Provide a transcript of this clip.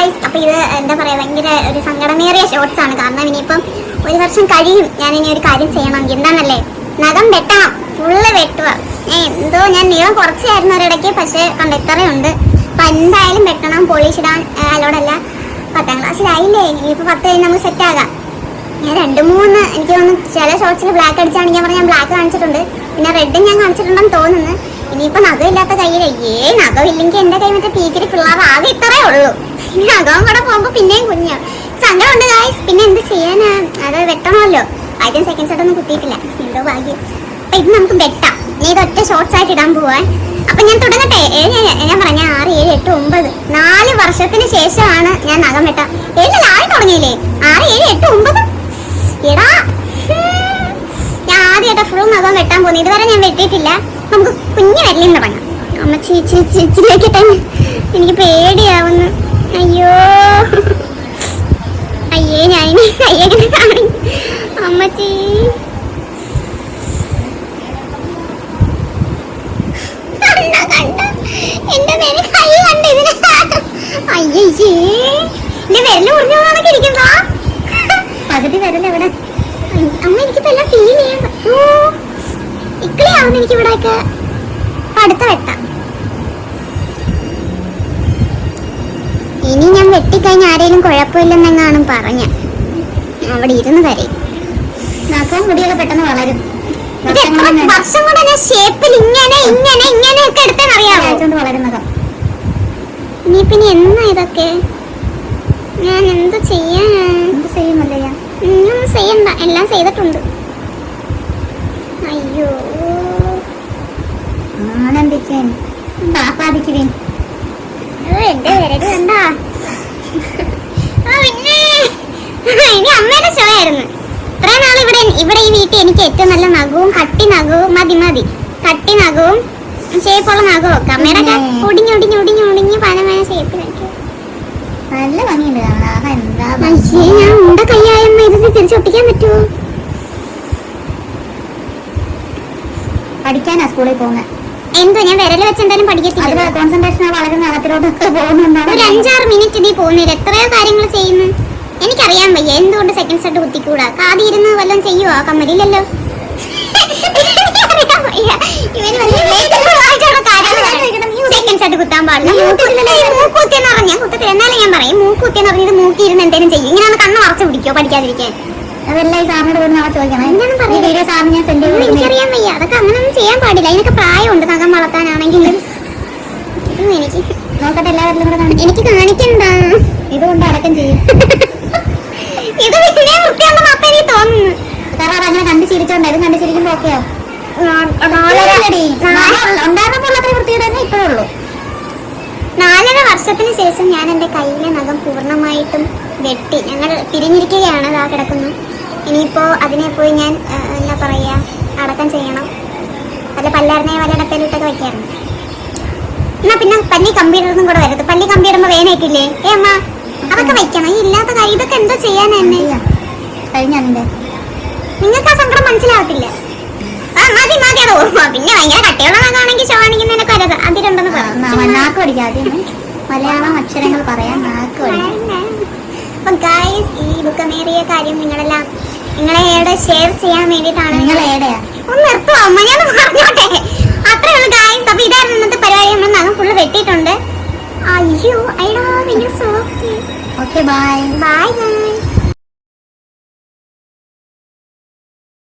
Guys, അപ്പൊ ഇത് എന്താ പറയാ, ഭയങ്കര ഒരു സങ്കടമേറിയ ഷോർട്സ് ആണ്. കാരണം ഇനിയിപ്പം 1 വർഷം കഴിയും ഞാൻ ഇനി ഒരു കാര്യം ചെയ്യണമെങ്കിൽ. എന്താണല്ലേ, നഖം വെട്ടണം, ഫുള്ള് വെട്ടുക. എന്തോ ഞാൻ നീളം കുറച്ചായിരുന്നു ഒരിടയ്ക്ക്, പക്ഷെ കണ്ടക്ടറേ ഉണ്ട്. അപ്പൊ എന്തായാലും വെട്ടണം. പോളിഷ് ഇടാൻ അലോടല്ല. 10ാം ക്ലാസ്സിലായില്ലേ, ഇനിയിപ്പോ 10 കഴിഞ്ഞ് നമുക്ക് സെറ്റ് ആകാം. ഞാൻ 2-3 എനിക്ക് തോന്നുന്നു ചില ഷോർട്സിൽ ബ്ലാക്ക് അടിച്ചാണ് ഞാൻ പറഞ്ഞ, ഞാൻ ബ്ലാക്ക് കാണിച്ചിട്ടുണ്ട്. പിന്നെ റെഡും ഞാൻ കാണിച്ചിട്ടുണ്ടെന്ന് തോന്നുന്നു. ഇനിയിപ്പോ നഖമില്ലാത്ത കയ്യിലേ നഖമില്ലെങ്കിൽ എന്റെ കൈ മറ്റേ പീക്കിരി പിള്ളേർ ആകെ ഇത്രേ ഉള്ളൂ. ഇനി നഖവും കൂടെ പോകുമ്പോ പിന്നെയും കുഞ്ഞോ സങ്കടമുണ്ട് ഗായ്സ്. പിന്നെ എന്ത് ചെയ്യാനാ, അത് വെട്ടണമല്ലോ. ആദ്യം സെക്കൻഡ് ഷോട്ട് ഒന്നും കുത്തിയിട്ടില്ല, എന്തോ ഭാഗ്യം. അപ്പൊ ഇത് നമുക്ക് വെട്ടാം. ഇനി ഇത് ഒറ്റ ഷോർട്സ് ആയിട്ട് ഇടാൻ പോവാൻ. അപ്പൊ ഞാൻ തുടങ്ങട്ടെ. ഞാൻ പറഞ്ഞ 6, 7, 8, 9 4 വർഷത്തിന് ശേഷമാണ് ഞാൻ നഖം വെട്ടാം. 7 ആയി തുടങ്ങിയില്ലേ, 6, 7, 8, 9 എടാ. ഞാൻ ആദ്യമായിട്ട് ഫുൾ നഖം വെട്ടാൻ പോകുന്നു. ഇതുവരെ ഞാൻ വെട്ടിയിട്ടില്ല. നമുക്ക് കുഞ്ഞു വരലിൽ തുടങ്ങാം. അമ്മ ചേച്ചിയിലേക്കിട്ടെ, എനിക്ക് പേടിയാവുന്നു. അയ്യോ അയ്യേ, ഞാനിനി കയ്യൊക്കെ കാണി. അമ്മച്ചി എന്റെ പേര് കൈ കണ്ട് ഇതിന്. അയ്യേ, എന്റെ വിരല് മുറിഞ്ഞു പോകാനൊക്കെ ഇരിക്കുന്നോ, പകുതി വിരലെവിടെ. അമ്മ എനിക്കിപ്പോ എല്ലാം ഫീൽ ചെയ്യാൻ ഇക്കളിയാവുന്നു എനിക്ക് ഇവിടെയൊക്കെ. അടുത്ത വെട്ടാം. ഇനി ഞാൻ വെട്ടിക്കഴിഞ്ഞ ആരെങ്കിലും കുഴപ്പമില്ലെന്നെങ്ങാനും പറഞ്ഞ അവിടെ ഇരുന്ന് കരയും. നഖം മുടിയൊക്കെ പെട്ടെന്ന് വളരും. വർഷം കൊണ്ട് ഞാൻ ഷേപ്പിൽ ഇങ്ങനെയൊക്കെ എടുത്താൽ വളരുന്നതോ. ഇനി പിന്നെ എന്നാ ഇതൊക്കെ, ഞാൻ എന്ത് ചെയ്യാനാ? എന്ത് ചെയ്യുന്നില്ല, ഒന്നും ചെയ്യണ്ട, എല്ലാം ചെയ്തിട്ടുണ്ട്. അയ്യോ ആനന്ദിക്കാൻ പാപ്പാദിക്കുവേൻ. എന്റെ വിരല് കണ്ടാ. പിന്നെ ഇനി അമ്മയുടെ ഷോ ആയിരുന്നു. ഇത്ര നാൾ ഇവിടെ ഈ വീട്ടിൽ എനിക്ക് ഏറ്റവും നല്ല നഖവും കട്ടി നഖവും മതി കട്ടി നഖവും ഷേപ്പുള്ള നഖവും ഒക്കെ. അമ്മയുടെ ഒടിഞ്ഞ് പല ഷേപ്പിലാക്കി നല്ല ഭംഗിയുണ്ട്. ഞാൻ ഉണ്ട കയ്യായമ്മ, ഇത് തിരിച്ചൊട്ടിക്കാൻ പറ്റുമോ? പഠിക്കാനാ സ്കൂളിൽ പോകുന്നത്. എന്തോ ഞാൻ വിരൽ വെച്ച് എന്തായാലും പഠിക്കത്തില്ല. കോൺസെൻട്രേഷൻ വളരെ നഗത്തിലോട്ടൊക്കെ പോകുന്നുണ്ടാവും. ഒരു 5-6 മിനിറ്റ് നീ പോകുന്നില്ല, എത്രയോ കാര്യങ്ങൾ ചെയ്യുന്നു. എനിക്കറിയാൻ വയ്യ എന്തുകൊണ്ട് സെക്കൻഡ് ഷോട്ട് കുത്തിക്കൂടാ. കാതി ഇരുന്ന് വല്ലതും ചെയ്യുവോ? കമ്മലില്ലല്ലോ. സെക്കൻഡ് ഷോട്ട് കുത്താൻ പാടില്ല. മൂക്കുത്തിയെന്ന് പറഞ്ഞാൽ കുത്തത്തില്ല. എന്നാലും ഞാൻ പറയും മൂക്കുത്തിയെന്ന് പറഞ്ഞത് മൂക്കി ഇരുന്ന് എന്തെങ്കിലും ചെയ്യും. ഇങ്ങനെ കണ്ണ് മറച്ചു പിടിക്കോ പഠിക്കാതിരിക്കാൻ? അതെല്ലാം ഈ സാറിനോട് പോയി നാളെ ചോദിക്കണം. എനിക്കറിയാൻ വയ്യ, അതൊക്കെ അങ്ങനെയൊന്നും ചെയ്യാൻ പാടില്ല. ഇതിനൊക്കെ പ്രായമുണ്ട് നഖം വളർത്താനാണെങ്കിലും. എനിക്ക് നോക്കട്ടെ, എല്ലാവരിലും കൂടെ എനിക്ക് കാണിക്കണ്ട. ഇതുകൊണ്ട് അടക്കം ചെയ്യും. ഇത് പിന്നെ വൃത്തിയാണെന്ന് അപ്പൊ എനിക്ക് തോന്നുന്നു. കാരണം അങ്ങനെ കണ്ടു ചിരിച്ചോണ്ട് ഇത് കണ്ടു ചിരിക്കുമ്പോ ഓക്കെയോ? ഉണ്ടായിരുന്നപ്പോൾ അത്ര വൃത്തിയുടെ തന്നെ ഇപ്പോഴേ ഉള്ളൂ. 4.5 വർഷത്തിന് ശേഷം ഞാൻ എൻ്റെ കയ്യിലെ നഖം പൂർണ്ണമായിട്ടും വെട്ടി. ഞങ്ങൾ പിരിഞ്ഞിരിക്കുകയാണ്, അതാ കിടക്കുന്നു. ഇനിയിപ്പോൾ അതിനെ പോയി ഞാൻ എന്താ പറയുക, അടക്കം ചെയ്യണം. വല്ല പല്ലാറിനെ വല്ല ഡപ്പയിലിട്ടൊക്കെ വയ്ക്കാറുണ്ട്. എന്നാ പിന്നെ പല്ലി കമ്പിയിടുന്നതും കൂടെ വരരുത്. പല്ലി കമ്പിയിടുമ്പോൾ വേനേക്കില്ലേ? അമ്മ അതൊക്കെ വെക്കണം. ഈ ഇല്ലാത്ത കാര്യം ഇതൊക്കെ എന്തോ ചെയ്യാൻ തന്നെ കഴിഞ്ഞാൽ നിങ്ങൾക്ക് ആ സങ്കടം മനസ്സിലാവത്തില്ല. മതി അതോ പിന്നെ ഭയങ്കര കട്ടിയുള്ള നഖമാണെങ്കിൽ ഷോ കാണിക്കുന്നതിനൊക്കെ വരത് അതിലുണ്ടെന്ന് പറയാം. നാക്ക് പഠിക്കാതെ മലയാളം അക്ഷരങ്ങൾ പറയാൻ നാക്ക് പഠിക്കാം. അപ്പം ഗായ്സ്, ഈ ദുഃഖമേറിയ കാര്യം നിങ്ങളെ ഷെയർ ചെയ്യാൻ വേണ്ടിയിട്ടാണ്. ഒന്ന് നിർത്തുവോ അമ്മ, ഞാൻ പറഞ്ഞോട്ടെ. അത്രേ ഉള്ളൂ ഗായ്സ്. അപ്പൊ ഇതായിരുന്നു ഇന്നത്തെ പരിപാടി. നമ്മൾ നഖം ഫുള്ള് വെട്ടിയിട്ടുണ്ട്. അയ്യോ ഐഡാ, ഓക്കെ ബൈ.